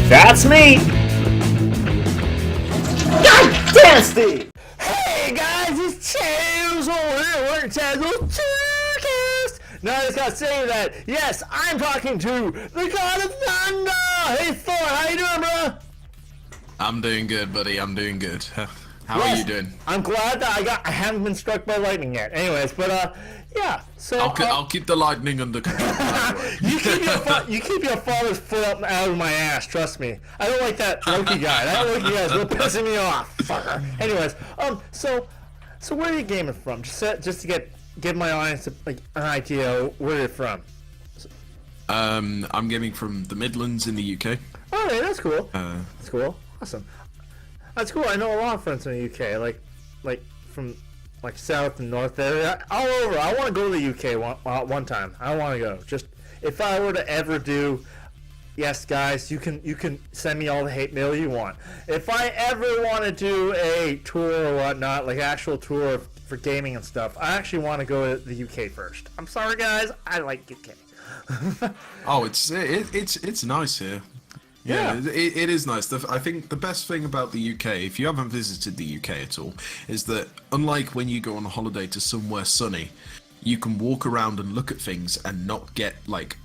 That's me! God damn, Steve! Hey guys, it's Tazwholes here. We're at Tazwholes Tubecast. Now I just gotta say that, yes, I'm talking to the God of Thunder. Hey Thor, how you doing, bro? I'm doing good, buddy. I'm doing good. How are you doing? I'm glad that I haven't been struck by lightning yet. Anyways, but yeah. So I'll keep the lightning under control. you keep your father's foot up out of my ass. Trust me. I don't like that Loki guy. That Loki guy is really pissing me off, fucker. Anyways, so where are you gaming from? Just to give my audience an idea where you're from. I'm gaming from the Midlands in the UK. Oh, yeah, that's cool. That's cool. Awesome. That's cool. I know a lot of friends in the UK, like from south and north area, all over. I want to go to the UK one time. I want to go. Just if I were to ever do, yes, guys, you can send me all the hate mail you want. If I ever want to do a tour or whatnot, like actual tour for gaming and stuff, I actually want to go to the UK first. I'm sorry, guys. I like UK. Oh, it's nice here. Yeah, it is nice. I think the best thing about the UK, if you haven't visited the UK at all, is that unlike when you go on a holiday to somewhere sunny, you can walk around and look at things and not get like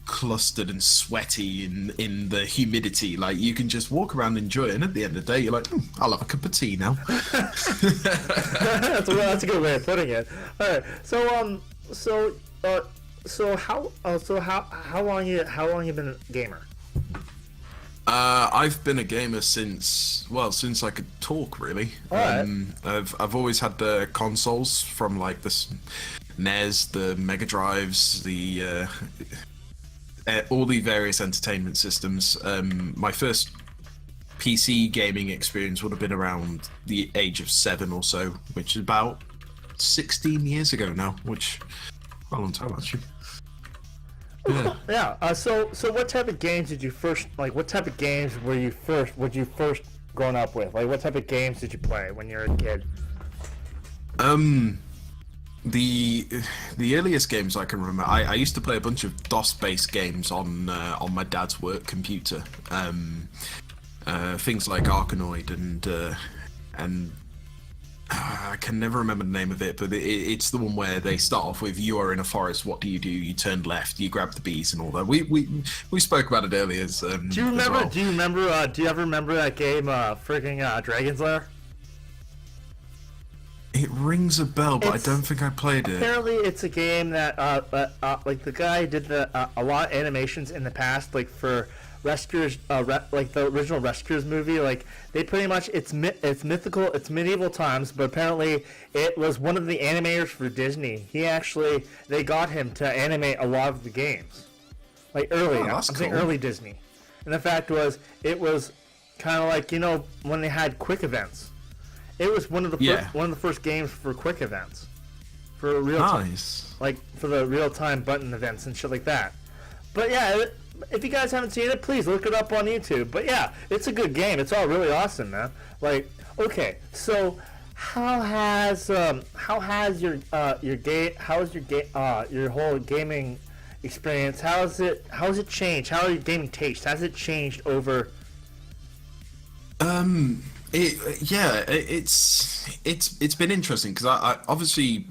clustered and sweaty in the humidity. Like you can just walk around and enjoy it, and at the end of the day, you're like, I'll have a cup of tea now. That's a good way of putting it. All right, so how long you been a gamer? I've been a gamer since I could talk, really. Alright. I've always had the consoles from like the NES, the Mega Drives, the all the various entertainment systems. My first PC gaming experience would have been around the age of 7 or so, which is about 16 years ago now, which a long time actually. Yeah. Yeah. So what type of games did you first like? What type of games would you first grown up with? Like, what type of games did you play when you were a kid? The earliest games I can remember, I used to play a bunch of DOS-based games on my dad's work computer. Things like Arkanoid and I can never remember the name of it, but it's the one where they start off with, you are in a forest, what do? You turn left, you grab the bees and all that. We spoke about it earlier. Do you remember? Well. Do you ever remember that game, freaking Dragon's Lair? It rings a bell, but I don't think I played it. Apparently, it's a game that like the guy did a lot of animations in the past, like for Rescuers, like the original Rescuers movie. Like they pretty much it's mythical, it's medieval times, but apparently it was one of the animators for Disney. They got him to animate a lot of the games, like early. Oh, that's cool. Early Disney. And the fact was, it was kind of like, when they had quick events. It was one of the first games for quick events, for real time, like for the real time button events and shit like that. But yeah, if you guys haven't seen it, please look it up on YouTube. But yeah, it's a good game. It's all really awesome, man. Like, okay, so how has your whole gaming experience? How has it changed? How are your gaming tastes? Has it changed over? It's been interesting because I obviously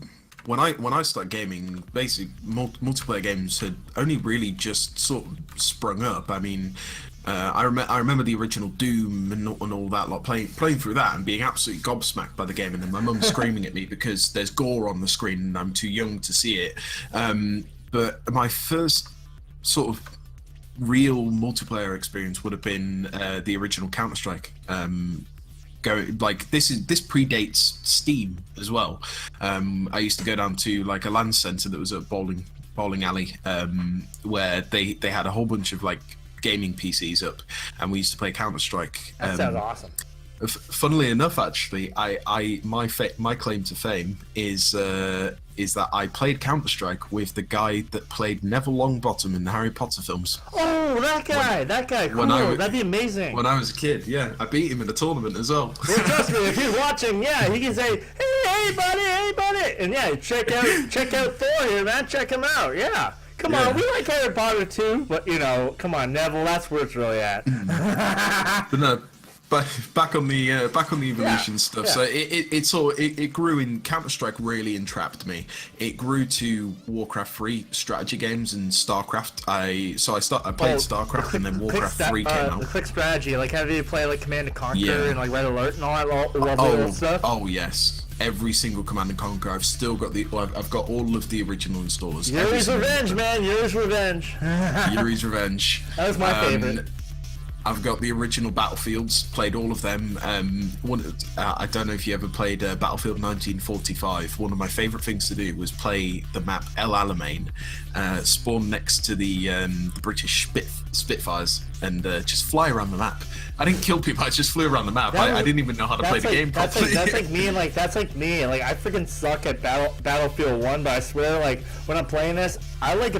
when I started gaming, basically multiplayer games had only really just sort of sprung up. I mean, I remember the original Doom and all that lot, playing through that and being absolutely gobsmacked by the game, and then my mum screaming at me because there's gore on the screen and I'm too young to see it. But my first sort of real multiplayer experience would have been the original Counter-Strike. This predates Steam as well. I used to go down to like a LAN center that was at bowling alley, where they had a whole bunch of like gaming PCs up, and we used to play Counter-Strike. That sounds awesome. Funnily enough, actually, my claim to fame is that I played Counter-Strike with the guy that played Neville Longbottom in the Harry Potter films. Oh, that guy, cool. That'd be amazing. When I was a kid, yeah, I beat him in a tournament as well. Well, trust me, if he's watching, yeah, he can say, hey buddy, and yeah, check out Thor here, man, check him out, yeah. Come on, we like Harry Potter too, but you know, come on, Neville, that's where it's really at. But no, but back on the evolution stuff. yeah. So it grew in Counter-Strike. Really entrapped me. It grew to Warcraft 3 strategy games and StarCraft. I played StarCraft and then Warcraft 3 came out. The quick strategy, like have you play like Command and Conquer Yeah. and like Red Alert and all that lovely old stuff? Oh yes, every single Command and Conquer. I've still got I've got all of the original installers. Yuri's Revenge, man. Yuri's Revenge. Yuri's Revenge. That was my favorite. I've got the original Battlefields, played all of them. I don't know if you ever played Battlefield 1945. One of my favourite things to do was play the map El Alamein, spawn next to the British Spitfires, and just fly around the map. I didn't kill people, I just flew around the map. I didn't even know how to play the game properly. That's like me. Like I freaking suck at Battlefield 1, but I swear, like when I'm playing this, I like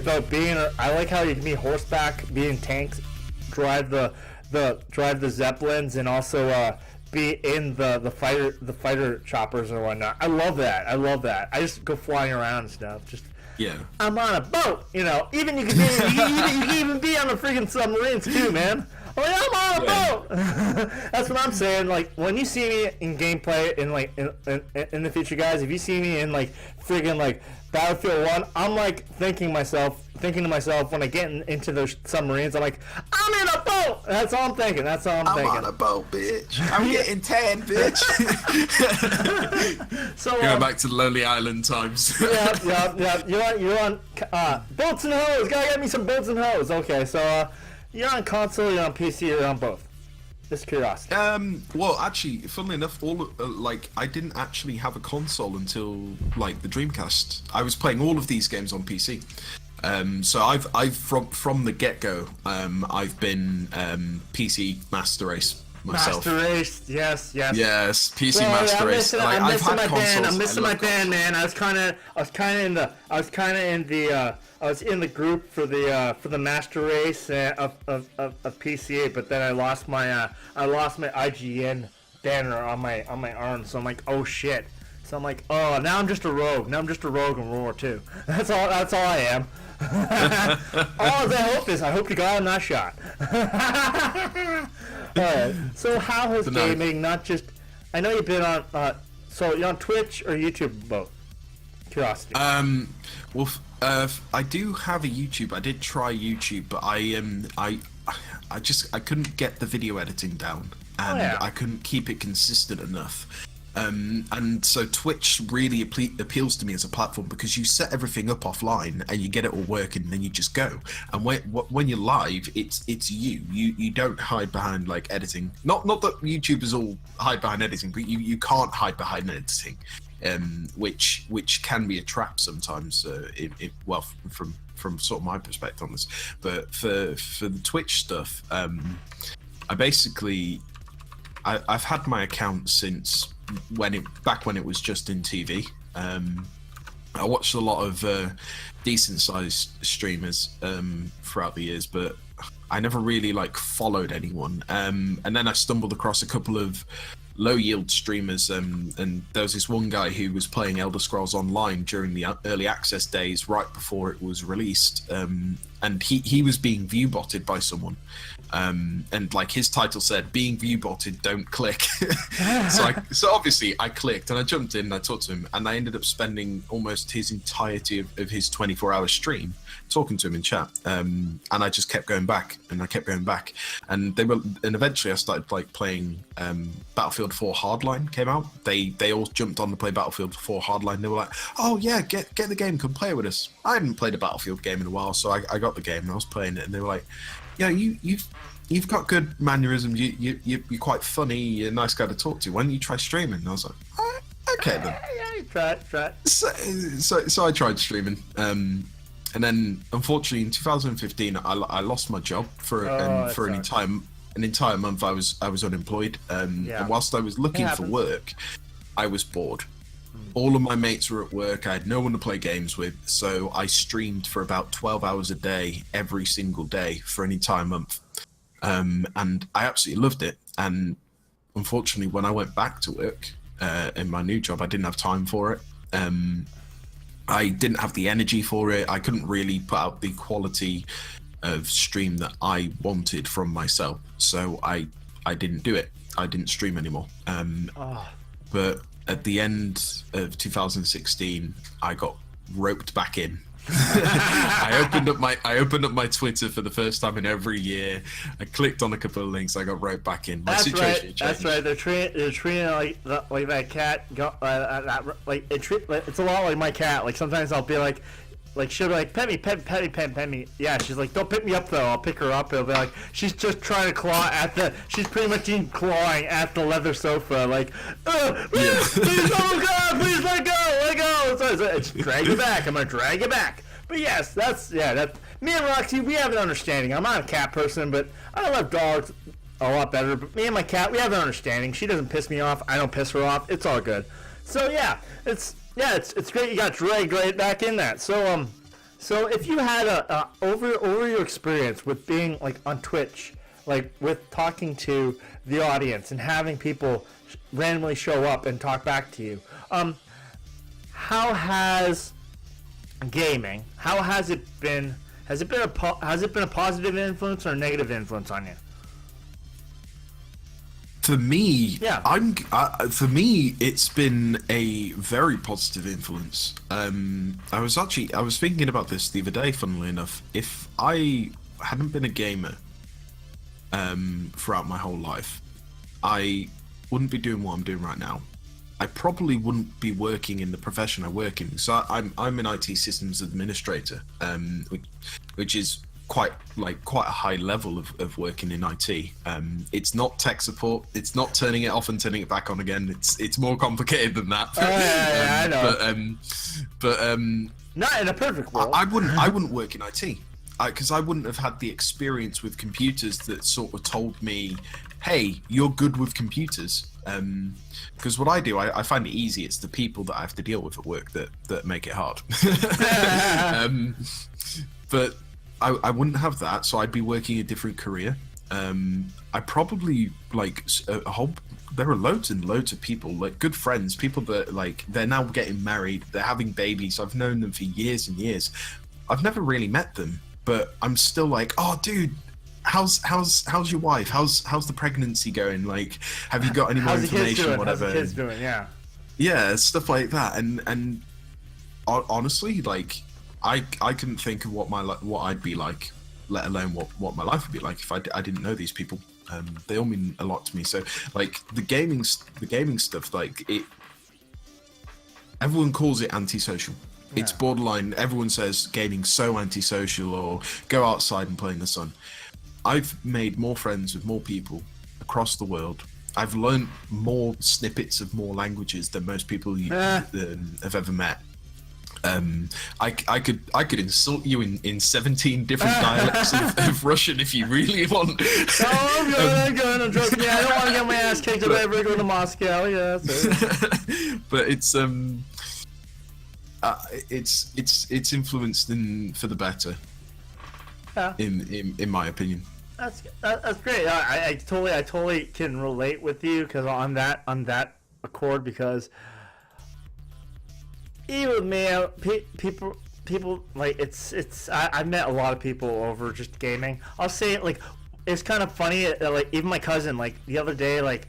how you can be horseback, be in tanks, drive the Zeppelins, and also be in the fighter choppers or whatnot. I love that. I just go flying around and stuff. Just yeah. I'm on a boat, you know. Even you can even be on the freaking submarines too, man. Oh yeah, I'm on a boat. That's what I'm saying. Like when you see me in gameplay in the future, guys, if you see me in like friggin' like Battlefield 1, I'm like thinking to myself when I get into those submarines, I'm like, I'm in a boat. That's all I'm thinking. I'm thinking. on a boat, bitch. I'm getting tan, bitch. So going back to the Lonely Island times. yeah. You're on boats and hose. Gotta get me some boats and hose. Okay, so you're on console, you're on PC, you're on both. Just curiosity. Well, actually, funnily enough, I didn't actually have a console until like the Dreamcast. I was playing all of these games on PC. So I've from the get-go, I've been PC Master Race myself. Master Race, yes. Yes, PC Master Race. I'm missing my band, man. I was in the group for the Master Race of PCA, but then I lost my IGN banner on my arm, so I'm like, oh shit. So I'm like, oh, now I'm just a rogue. Now I'm just a rogue in World War II. That's all I am. All I hope is, I hope to God I'm not shot. Alright, so how has gaming not just... I know you've been on... so you're on Twitch or YouTube, both? Curiosity. Well, I do have a YouTube. I did try YouTube, but I couldn't get the video editing down, and I couldn't keep it consistent enough. And so Twitch really appeals to me as a platform because you set everything up offline and you get it all working, and then you just go. And when you're live, it's you don't hide behind like editing. Not that YouTubers all hide behind editing, but you can't hide behind editing, which can be a trap sometimes. From sort of my perspective on this, but for the Twitch stuff, I've had my account since when it was just in TV. I watched a lot of decent sized streamers throughout the years, but I never really like followed anyone. And then I stumbled across a couple of low yield streamers, and there was this one guy who was playing Elder Scrolls Online during the early access days right before it was released, and he was being view botted by someone, and like his title said, being view botted, don't click. so obviously I clicked and I jumped in and I talked to him, and I ended up spending almost his entirety of his 24-hour stream talking to him in chat, and I just kept going back and and eventually I started like playing Battlefield 4 Hardline came out. They all jumped on to play Battlefield 4 Hardline. They were like, oh yeah, get the game, come play with us. I hadn't played a Battlefield game in a while, so I got the game and I was playing it, and they were like, yeah, you've got good mannerisms, you're quite funny, you're a nice guy to talk to, why don't you try streaming? And I was like, oh, okay then. Yeah, try it. So I tried streaming, and then unfortunately in 2015 I lost my job for an entire month. I was unemployed, and whilst I was looking for work, I was bored. All of my mates were at work, I had no one to play games with, so I streamed for about 12 hours a day every single day for an entire month, and I absolutely loved it. And unfortunately when I went back to work in my new job, I didn't have time for it. I didn't have the energy for it. I couldn't really put out the quality of stream that I wanted from myself, so I didn't do it. I didn't stream anymore. But at the end of 2016, I got roped back in. I opened up my Twitter for the first time in over a year. I clicked on a couple of links. I got roped back in. My situation changed. That's right. They're treating like that cat. It's a lot like my cat. Like sometimes I'll be like she'll be like, pet me. Yeah, she's like, don't pick me up though. I'll pick her up. It'll be like she's just trying to claw at the. She's pretty much clawing at the leather sofa. Like, please, oh God, please let go. So it's drag it back. I'm gonna drag it back. But yes, that's me and Roxy. We have an understanding. I'm not a cat person, but I love dogs a lot better. But me and my cat, we have an understanding. She doesn't piss me off. I don't piss her off. It's all good. So it's great you got dragged right back in that. So if you had over your experience with being like on Twitch, like with talking to the audience and having people randomly show up and talk back to you, how has gaming? How has it been? Has it been a positive influence or a negative influence on you? For me, for me, it's been a very positive influence. I was thinking about this the other day, funnily enough. If I hadn't been a gamer throughout my whole life, I wouldn't be doing what I'm doing right now. I probably wouldn't be working in the profession I work in. So I'm an IT systems administrator, which is quite a high level of working in IT. It's not tech support. It's not turning it off and turning it back on again. It's more complicated than that. I know. But not in a perfect world. I wouldn't work in IT because I wouldn't have had the experience with computers that sort of told me, hey, you're good with computers. Because what I do, I find it easy. It's the people that I have to deal with at work that make it hard. But I wouldn't have that, so I'd be working a different career. I probably there are loads and loads of people, like good friends, people that like they're now getting married, they're having babies. I've known them for years and years. I've never really met them, but I'm still like, oh, dude. How's your wife? How's the pregnancy going? Like, have you got any more information? Whatever. How's the kids doing? Yeah. Yeah, stuff like that. And honestly, like, I couldn't think of what I'd be like, let alone what my life would be like if I didn't know these people. They all mean a lot to me. So, like, the gaming stuff, like it. Everyone calls it antisocial. Yeah. It's borderline. Everyone says gaming's so antisocial, or go outside and play in the sun. I've made more friends with more people across the world. I've learned more snippets of more languages than most people have ever met. I could insult you in 17 different dialects of Russian if you really want. I'm good. Trust me, I don't want to get my ass kicked if I ever go to Moscow. Yeah, but it's influenced for the better. Yeah. In my opinion. That's great. I totally can relate with you because on that accord, because even with me, people like I've met a lot of people over just gaming. I'll say it, like, it's kind of funny. Like, even my cousin, like the other day, like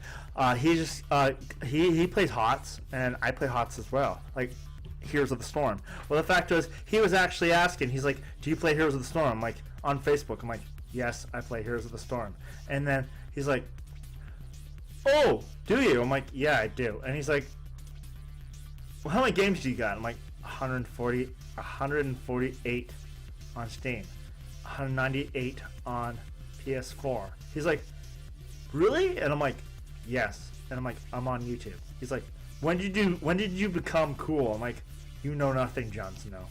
he plays HOTS and I play HOTS as well. Like, Heroes of the Storm. Well, the fact was, he was actually asking. He's like, "Do you play Heroes of the Storm?" I'm like, on Facebook. I'm like, "Yes, I play Heroes of the Storm." And then he's like, "Oh, do you?" I'm like, "Yeah, I do." And he's like, "Well, how many games do you got?" I'm like, 148 on Steam, 198 on PS4. He's like, "Really?" And I'm like, "Yes." And I'm like, "I'm on YouTube." He's like, When did you become cool?" I'm like, "You know nothing, Jon Snow."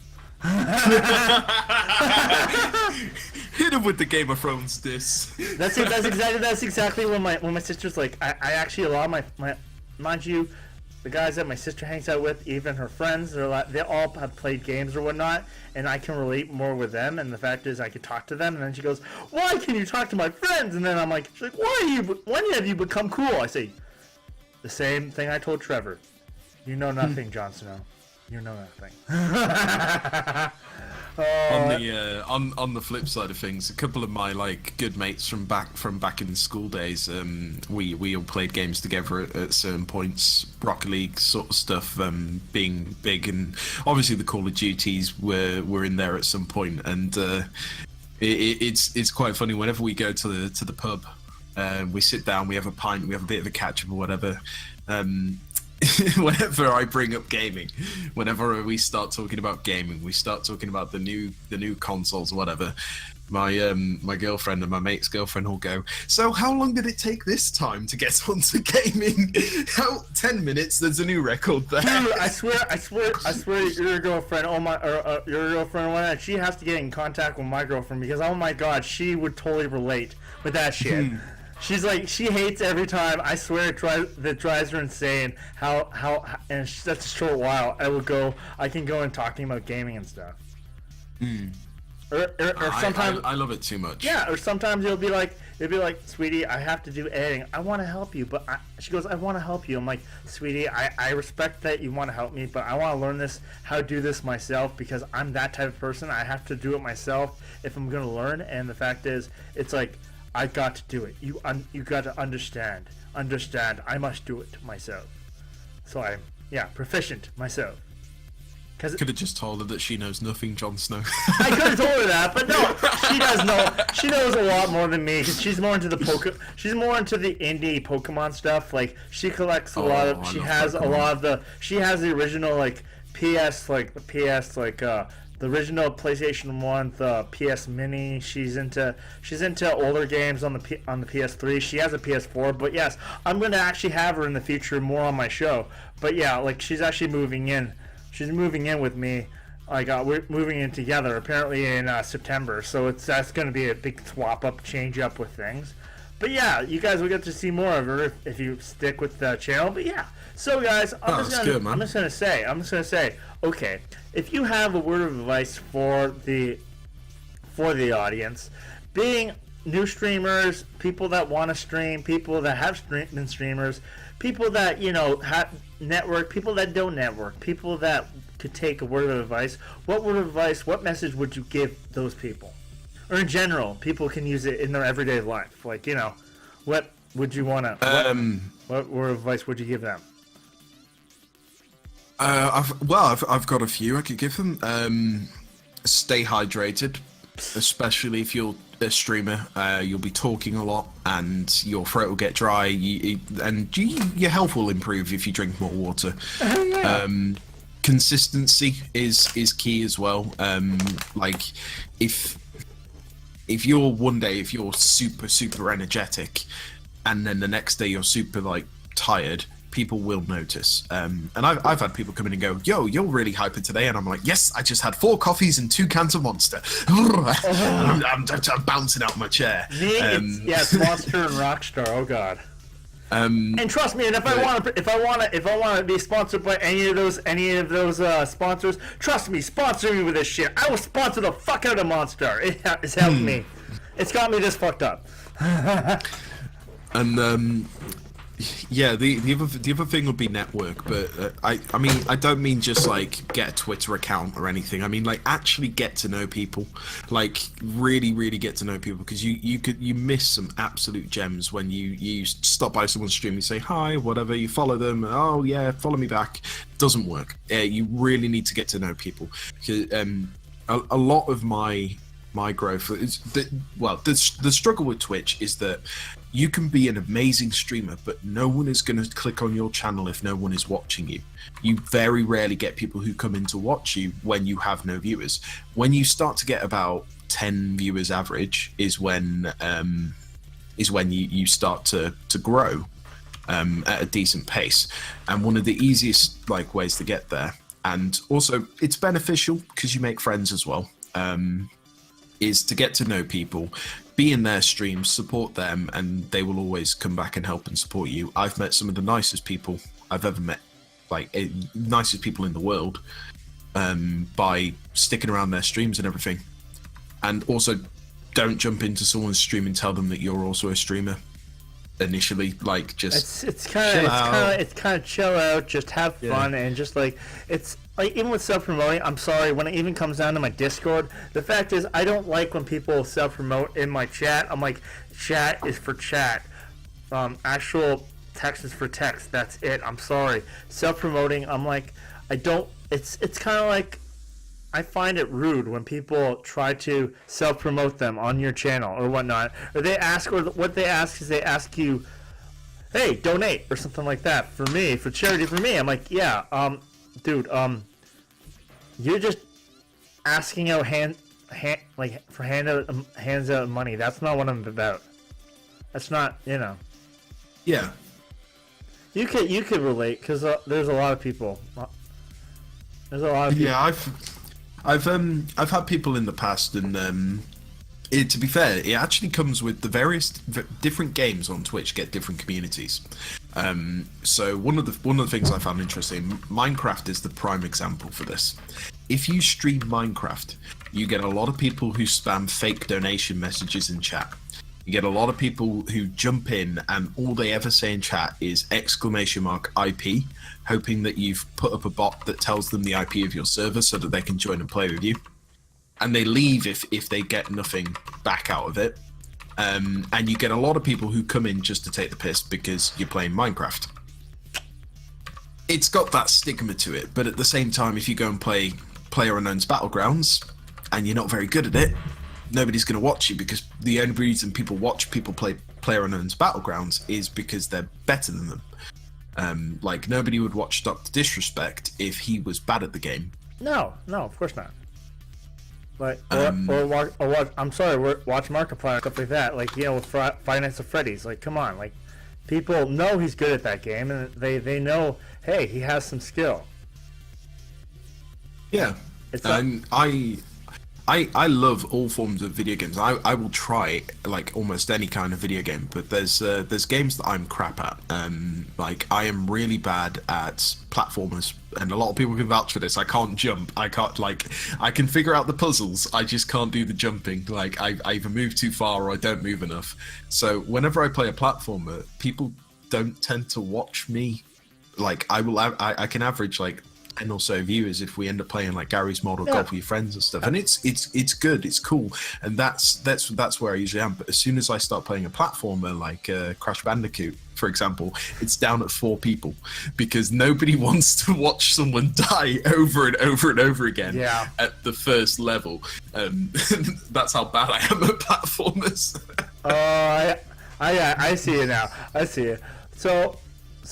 Hit him with the Game of Thrones diss. That's it. That's exactly when my sister's like. I actually, a lot of my mind you, the guys that my sister hangs out with, even her friends, they all have played games or whatnot, and I can relate more with them. And the fact is, I could talk to them. And then she goes, "Why can you talk to my friends?" And then I'm like, she's like, when have you become cool? I say, the same thing I told Trevor. You know nothing, Jon Snow. You know that thing. On the flip side of things, a couple of my like good mates from back in school days, we all played games together at certain points, Rocket League sort of stuff, being big, and obviously the Call of Duties were in there at some point, and it's quite funny whenever we go to the pub, we sit down, we have a pint, we have a bit of a catch up or whatever. Whenever I bring up gaming, whenever we start talking about gaming, we start talking about the new consoles or whatever, my girlfriend and my mate's girlfriend will go, so how long did it take this time to get onto gaming? How 10 minutes, there's a new record there. Dude, I swear your girlfriend, your girlfriend, she has to get in contact with my girlfriend, because oh my god, she would totally relate with that shit. She's like, she hates every time. I swear that drives her insane. How and that's a short while. I can go and talking about gaming and stuff. Or sometimes I love it too much. Yeah, or sometimes it'll be like, sweetie, I have to do editing. I want to help you, but she goes, I want to help you. I'm like, sweetie, I respect that you want to help me, but I want to learn how to do this myself, because I'm that type of person. I have to do it myself if I'm going to learn. And the fact is, it's like, I got to do it. You got to understand. I must do it myself. So I'm proficient myself. Could have just told her that she knows nothing, Jon Snow. I could have told her that, but no, she does know. She knows a lot more than me, because she's more into the She's more into the indie Pokemon stuff. Like, she collects a lot of. She has Pokemon. A lot of the. She has the original the original PlayStation 1, the PS Mini. She's into older games on the PS3. She has a PS4, but yes, I'm going to actually have her in the future more on my show. But yeah, like, she's actually moving in. She's moving in with me. Like, we're moving in together apparently in September. So that's going to be a big swap up, change up with things. But yeah, you guys will get to see more of her if you stick with the channel. But yeah, so guys, I'm just gonna say, okay, if you have a word of advice for the audience, being new streamers, people that want to stream, people that have been streamers, people that have network, people that don't network, people that could take a word of advice, what word of advice, what message would you give those people? Or in general, people can use it in their everyday life. Like, what would you want to... what word of advice would you give them? I've got a few I could give them. Stay hydrated, especially if you're a streamer. You'll be talking a lot, and your throat will get dry, and your health will improve if you drink more water. Yeah. Consistency is key as well. Like, if you're super energetic, and then the next day you're super tired, people will notice. And I've had people come in and go, yo, you're really hyper today, and I'm like, yes, I just had 4 coffees and 2 cans of Monster. And I'm bouncing out my chair. Me, it's Monster and Rockstar. Oh god. And trust me, and if I want to be sponsored by any of those sponsors, trust me, sponsor me with this shit. I will sponsor the fuck out of Monster. It's helped me. It's got me this fucked up. And yeah, the other thing would be network, but I mean, I don't mean just get a Twitter account or anything. I mean actually get to know people, really get to know people, because you miss some absolute gems when you stop by someone's stream, you say hi, whatever, you follow them, oh yeah, follow me back. Doesn't work. You really need to get to know people. A lot of my growth is the struggle with Twitch is that you can be an amazing streamer, but no one is going to click on your channel if no one is watching you. You very rarely get people who come in to watch you when you have no viewers. When you start to get about 10 viewers average is when you start to grow at a decent pace. And one of the easiest ways to get there, and also it's beneficial because you make friends as well, is to get to know people, be in their streams, support them, and they will always come back and help and support you. I've met some of the nicest people I've ever met, nicest people in the world, by sticking around their streams and everything. And also, don't jump into someone's stream and tell them that you're also a streamer initially. Just it's kind of chill out, just have fun, and just like even with self-promoting, I'm sorry, when it even comes down to my Discord, the fact is I don't like when people self-promote in my chat. I'm like, chat is for chat. Actual text is for text. That's it. I'm sorry. Self-promoting, I'm like, I don't, it's kind of like, I find it rude when people try to self-promote them on your channel or whatnot. Or they ask, or what they ask is they ask you, hey, donate or something like that for me, for charity for me. I'm like, yeah, dude, you're just asking out hands out money. That's not what I'm about. That's not, you know. Yeah. You could relate because there's a lot of people. There's a lot of people. Yeah, I've had people in the past, and to be fair, it actually comes with the various different games on Twitch get different communities. So one of the things I found interesting, Minecraft is the prime example for this. If you stream Minecraft, you get a lot of people who spam fake donation messages in chat. You get a lot of people who jump in and all they ever say in chat is !IP, hoping that you've put up a bot that tells them the IP of your server so that they can join and play with you. And they leave if they get nothing back out of it. And you get a lot of people who come in just to take the piss because you're playing Minecraft. It's got that stigma to it, but at the same time, if you go and play PlayerUnknown's Battlegrounds and you're not very good at it, nobody's going to watch you, because the only reason people watch people play PlayerUnknown's Battlegrounds is because they're better than them. Like, nobody would watch Dr. Disrespect if he was bad at the game. No, of course not. Like, or watch, I'm sorry, watch Markiplier, stuff like that. Like, you know, with Five Nights at Freddy's. Like, come on. Like, people know he's good at that game, and they know, hey, he has some skill. Yeah. And I love all forms of video games. I will try like almost any kind of video game, but there's games that I'm crap at. Like, I am really bad at platformers, and a lot of people can vouch for this. I can't jump. I can figure out the puzzles. I just can't do the jumping. Like, I either move too far or I don't move enough. So whenever I play a platformer, people don't tend to watch me. Like, I can average like 10 or so viewers if we end up playing like Gary's Mod or Golf with Your Friends and stuff, and it's good, it's cool, and that's where I usually am. But as soon as I start playing a platformer like Crash Bandicoot, for example, it's down at 4 people because nobody wants to watch someone die over and over and over again at the first level. That's how bad I am at platformers. I see it now. I see it. So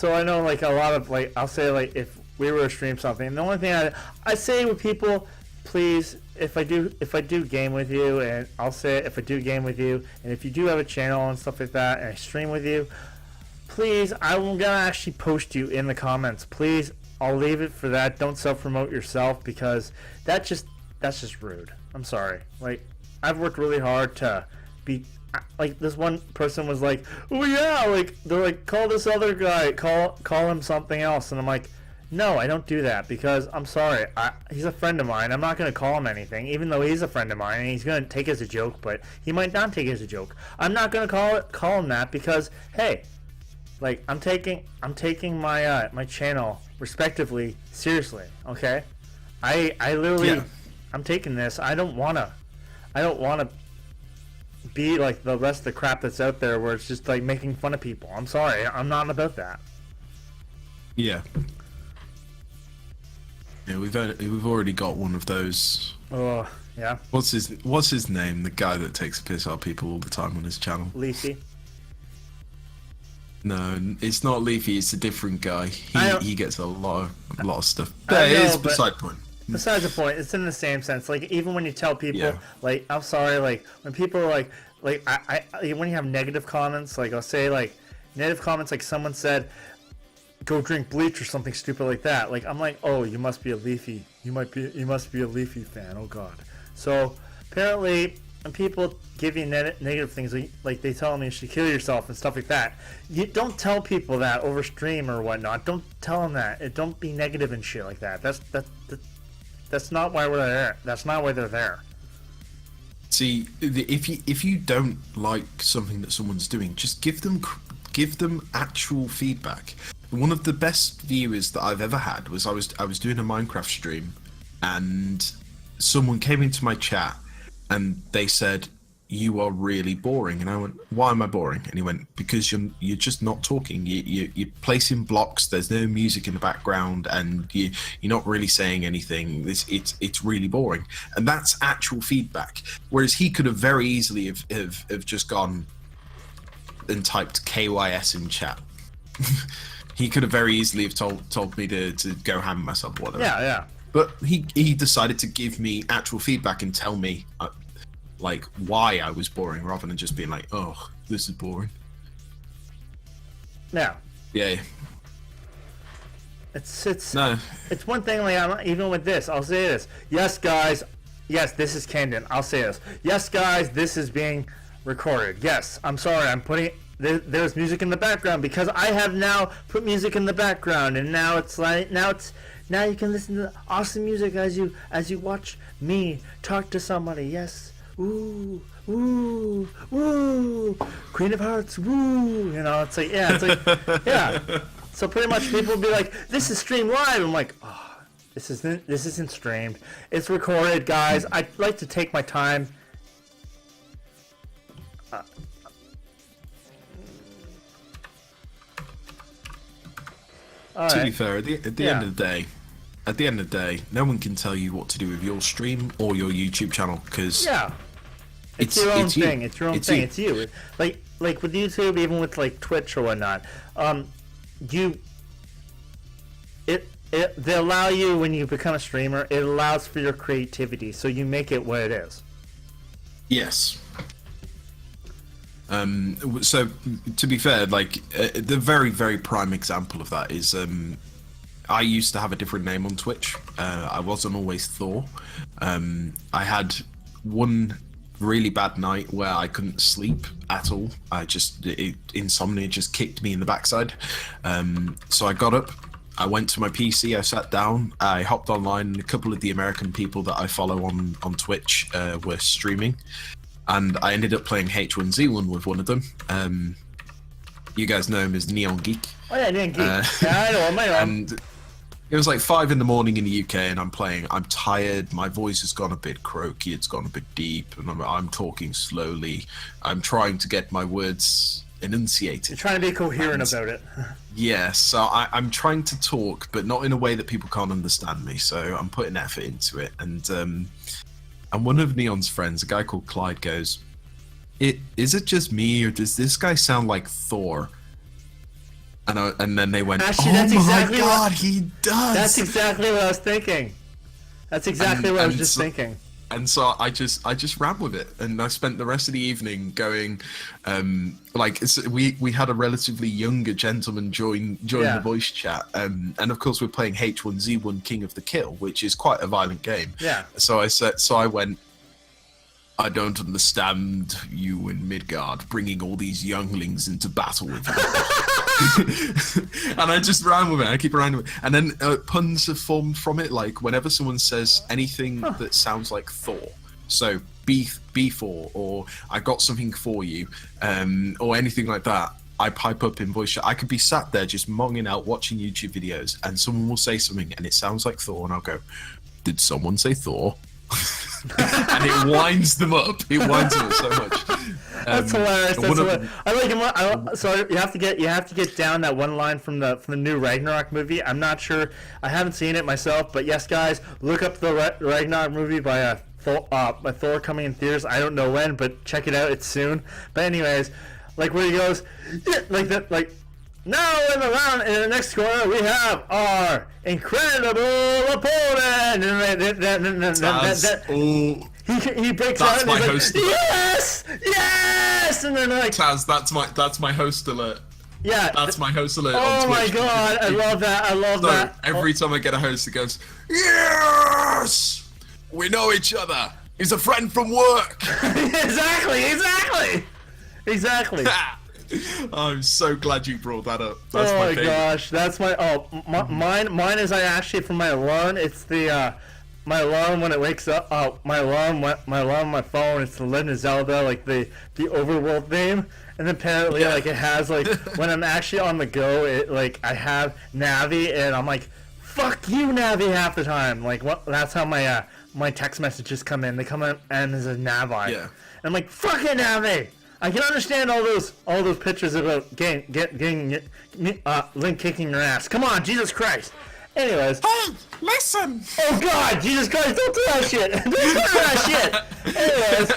I know, like, a lot of, like, I'll say, like, if we were to stream something, and the only thing I say with people, please, if I do game with you, and I'll say it, if I do game with you, and if you do have a channel and stuff like that, and I stream with you, please, I'm gonna actually post you in the comments. Please, I'll leave it for that. Don't self-promote yourself, because that's just rude. I'm sorry. Like, I've worked really hard to be. Like, this one person was like, oh yeah, like, they're like, call this other guy, call him something else, and I'm like, no, I don't do that, because I'm sorry, he's a friend of mine. I'm not going to call him anything, even though he's a friend of mine, and he's going to take it as a joke, but he might not take it as a joke. I'm not going to call him that, because, hey, like, I'm taking my my channel, respectively, seriously, okay? I literally, I'm taking this. I don't want to be like the rest of the crap that's out there where it's just like making fun of people. I'm sorry, I'm not about that. Yeah. Yeah, we've already got one of those. Oh, yeah. What's his name? The guy that takes a piss out of people all the time on his channel. Leafy. No, it's not Leafy. It's a different guy. He gets a lot of stuff. But it is beside the point. Besides the point, it's in the same sense. Like, even when you tell people, like, I'm sorry, like, when people are like I when you have negative comments, like, I'll say, like, negative comments, like, someone said, go drink bleach or something stupid like that. Like, I'm like, oh, you must be a Leafy. You must be a Leafy fan. Oh God. So apparently, when people give you negative things, like they tell me you should kill yourself and stuff like that, you don't tell people that over stream or whatnot. Don't tell them that. Don't be negative and shit like that. That's not why we're there. That's not why they're there. See, if you don't like something that someone's doing, just give them actual feedback. one of the best viewers that I've ever had was I was doing a Minecraft stream, and someone came into my chat, and they said, "You are really boring." And I went, "Why am I boring?" And he went, "Because you're just not talking. You're placing blocks. There's no music in the background, and you're not really saying anything. It's really boring." And that's actual feedback. Whereas he could have very easily have just gone and typed KYS in chat. He could have very easily have told me to go ham myself or whatever. Yeah. But he decided to give me actual feedback and tell me like why I was boring, rather than just being like, "Oh, this is boring." Yeah. Yeah. It's No. It's one thing. Like, even with this, I'll say this. Yes, guys. Yes, this is Camden. I'll say this. Yes, guys, this is being recorded. Yes, I'm sorry. I'm putting there's music in the background because I have now put music in the background, and now it's like now you can listen to awesome music as you watch me talk to somebody. Yes. Ooh, ooh, ooh, Queen of Hearts, woo. You know, it's like, yeah, it's like, yeah. So pretty much people will be like, "This is streamed live." I'm like, "Oh, this isn't streamed. It's recorded, guys. I like to take my time." To be fair, at the end of the day, no one can tell you what to do with your stream or your YouTube channel, because it's your own thing. You. It's your own thing. It's you. Like with YouTube, even with like Twitch or whatnot, they allow you, when you become a streamer, it allows for your creativity, so you make it what it is. Yes. So to be fair, like the very, very prime example of that is I used to have a different name on Twitch. I wasn't always Thor. I had one really bad night where I couldn't sleep at all. Insomnia just kicked me in the backside. So I got up, I went to my PC, I sat down, I hopped online, and a couple of the American people that I follow on Twitch were streaming. And I ended up playing H1Z1 with one of them. You guys know him as Neon Geek. Oh yeah, Neon Geek. Yeah, I know him. And it was like 5 in the morning in the UK, and I'm playing. I'm tired. My voice has gone a bit croaky. It's gone a bit deep, and I'm talking slowly. I'm trying to get my words enunciated. You're trying to be coherent about it. Yeah, so I'm trying to talk, but not in a way that people can't understand me. So I'm putting effort into it, and one of Neon's friends, a guy called Clyde, goes, "Is it just me, or does this guy sound like Thor?" And then they went, Actually, "Oh my god, he does!" That's exactly what I was thinking. That's exactly what I was just thinking. And so I just ran with it, and I spent the rest of the evening going, we had a relatively younger gentleman join the voice chat, and of course we're playing H1Z1 King of the Kill, which is quite a violent game. Yeah. So I went, "I don't understand you in Midgard bringing all these younglings into battle with you." And I just ran with it. I keep running with it. And then puns have formed from it. Like whenever someone says anything that sounds like Thor, so be Thor, or "I got something for you," or anything like that, I pipe up in voice chat. I could be sat there just monging out watching YouTube videos, and someone will say something and it sounds like Thor, and I'll go, "Did someone say Thor?" And it winds them up. It winds them up so much. That's hilarious. I like him. So you have to get down that one line from the new Ragnarok movie. I'm not sure. I haven't seen it myself, but yes, guys, look up the Ragnarok movie by Thor coming in theaters. I don't know when, but check it out. It's soon. But anyways, like where he goes, like that, like. Now in the next corner we have our incredible opponent, he breaks out and he's like, yes, and then like, Taz, that's my host alert. Yeah, that's my host alert. Oh my god, I love that. Every time I get a host, it goes, "Yes, we know each other. He's a friend from work." Exactly. I'm so glad you brought that up. That's my favorite. Gosh, that's my mine is for my alarm. It's the my alarm when it wakes up. My alarm on my phone. It's the Legend of Zelda, like the overworld theme, and apparently like it has like when I'm actually on the go, it like I have Navi, and I'm like, fuck you, Navi, half the time. Like what? That's how my text messages come in. They come in and there's a Navi. Yeah. And I'm like, fuck it, Navi. I can understand all those pictures about getting Link kicking your ass. Come on, Jesus Christ. Anyways. Hey, listen! Oh God, Jesus Christ! Don't do that shit! Don't do that shit! Anyways,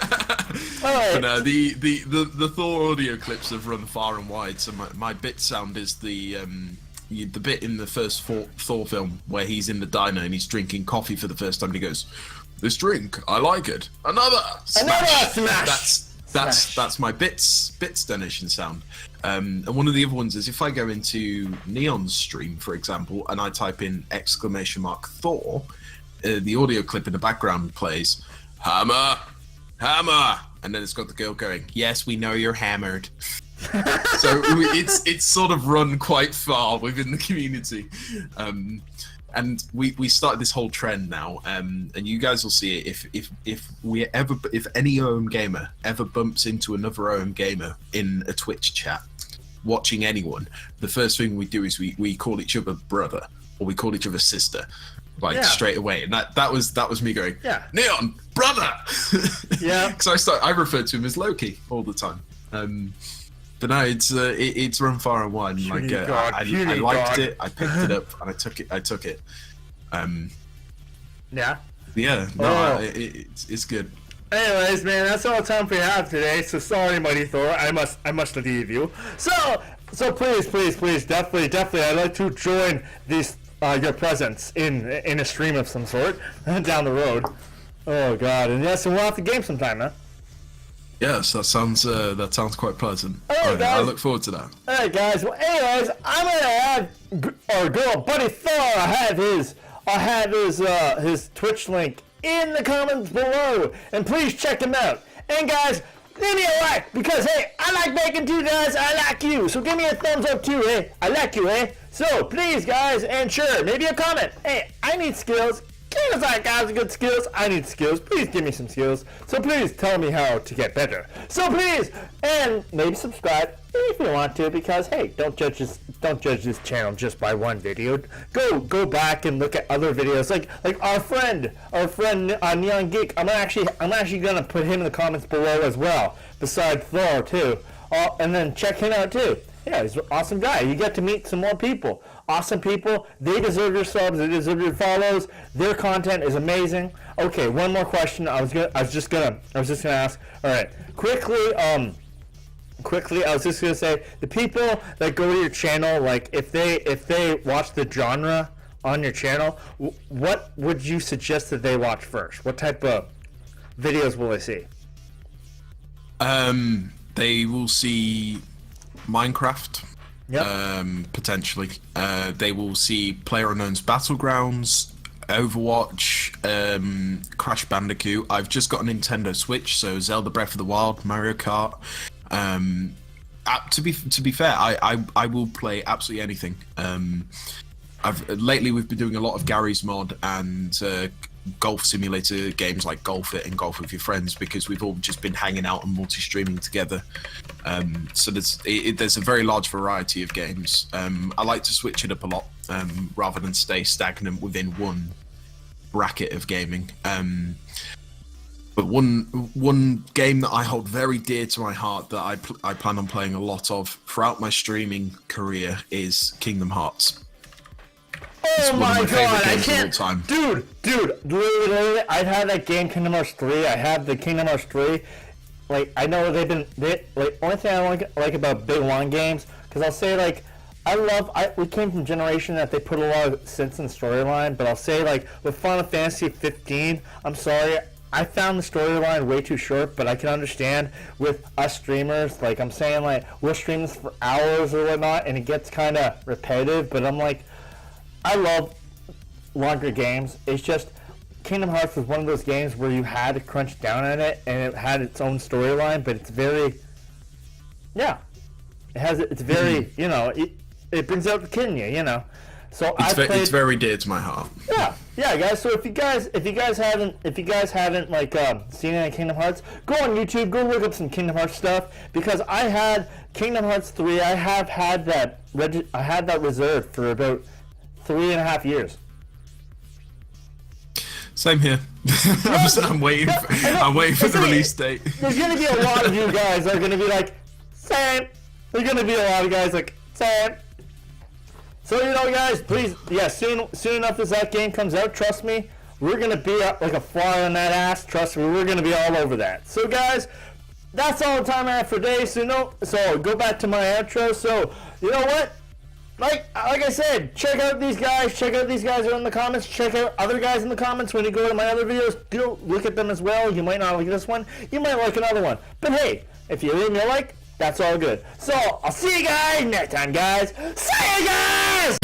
all right. But no, the Thor audio clips have run far and wide. So my bit sound is the bit in the first Thor film where he's in the diner and he's drinking coffee for the first time. And he goes, "This drink, I like it. Another smash." That's my bits donation sound. And one of the other ones is if I go into Neon's stream, for example, and I type in !Thor, the audio clip in the background plays hammer, hammer, and then it's got the girl going, "Yes, we know you're hammered." So it's sort of run quite far within the community. And we started this whole trend now, and you guys will see it if any OM gamer ever bumps into another OM gamer in a Twitch chat, watching anyone, the first thing we do is we call each other brother, or we call each other sister, straight away. And that was me going, Neon, brother. Yeah. Because I referred to him as Loki all the time. But no, it's run far and wide. Like I liked it, I picked it up, and I took it. Yeah. Yeah. No, it's good. Anyways, man, that's all the time we have today. So sorry, Mighty Thor. I must leave you. So please, definitely, I'd like to join this your presence in a stream of some sort down the road. Oh God, and yes, and we'll have to game sometime, huh? Yes, that sounds quite pleasant. Alright, guys. I look forward to that. Alright, guys. Well, anyways, I'm gonna have our girl buddy Thor. I'll have his Twitch link in the comments below, and please check him out. And guys, leave me a like, because hey, I like making too, guys. I like you, so give me a thumbs up too, hey. I like you, hey. So please, guys, and sure, maybe a comment. Hey, I need skills. Give us like guys good skills. I need skills. Please give me some skills. So please tell me how to get better. So please, and maybe subscribe if you want to, because hey, don't judge this channel just by one video. Go back and look at other videos, like our friend Neon Geek. I'm actually gonna put him in the comments below as well, besides Thor too. And then check him out too. Yeah, he's an awesome guy. You get to meet some more people. Awesome people. They deserve your subs. They deserve your follows. Their content is amazing. Okay, one more question. I was just gonna ask. All right, quickly. I was just gonna say, the people that go to your channel, like if they watch the genre on your channel, what would you suggest that they watch first? What type of videos will they see? They will see Minecraft. Yep. Potentially. They will see PlayerUnknown's Battlegrounds, Overwatch, Crash Bandicoot. I've just got a Nintendo Switch, so Zelda Breath of the Wild, Mario Kart. To be fair, I will play absolutely anything. Lately we've been doing a lot of Gary's Mod and golf simulator games like Golf It and Golf with Your Friends, because we've all just been hanging out and multi-streaming together. So there's a very large variety of games. I like to switch it up a lot rather than stay stagnant within one bracket of gaming. But one game that I hold very dear to my heart that I plan on playing a lot of throughout my streaming career is Kingdom Hearts. Oh my God! I can't, dude. Literally, I've had that game Kingdom Hearts 3. I have the Kingdom Hearts 3. Like, I know only thing I like about big long games, because I'll say like, we came from a generation that they put a lot of sense in the storyline, but I'll say like with Final Fantasy 15, I'm sorry, I found the storyline way too short, but I can understand with us streamers, like I'm saying like we'll stream this for hours or whatnot, and it gets kind of repetitive, but I'm like, I love longer games. It's just Kingdom Hearts was one of those games where you had to crunch down on it, and it had its own storyline, but it's very, it's very, it brings out the kid in you, So it's very dear to my heart. Yeah, guys. So if you guys haven't like seen any Kingdom Hearts, go on YouTube, go look up some Kingdom Hearts stuff, because I had Kingdom Hearts 3. I had that reserved for about 3.5 years. Same here. I'm waiting. I'm waiting for the release date. There's gonna be a lot of you guys that are gonna be like, same. There's gonna be a lot of guys like, same. So guys, please, soon enough as that game comes out, trust me, we're gonna be up like a fly on that ass. Trust me, we're gonna be all over that. So guys, that's all the time I have for today. So go back to my outro. So you know what? Like I said, check out these guys. Check out these guys who are in the comments. Check out other guys in the comments when you go to my other videos. Go look at them as well. You might not like this one. You might like another one. But hey, if you leave me a like, that's all good. So I'll see you guys next time, guys. See you guys!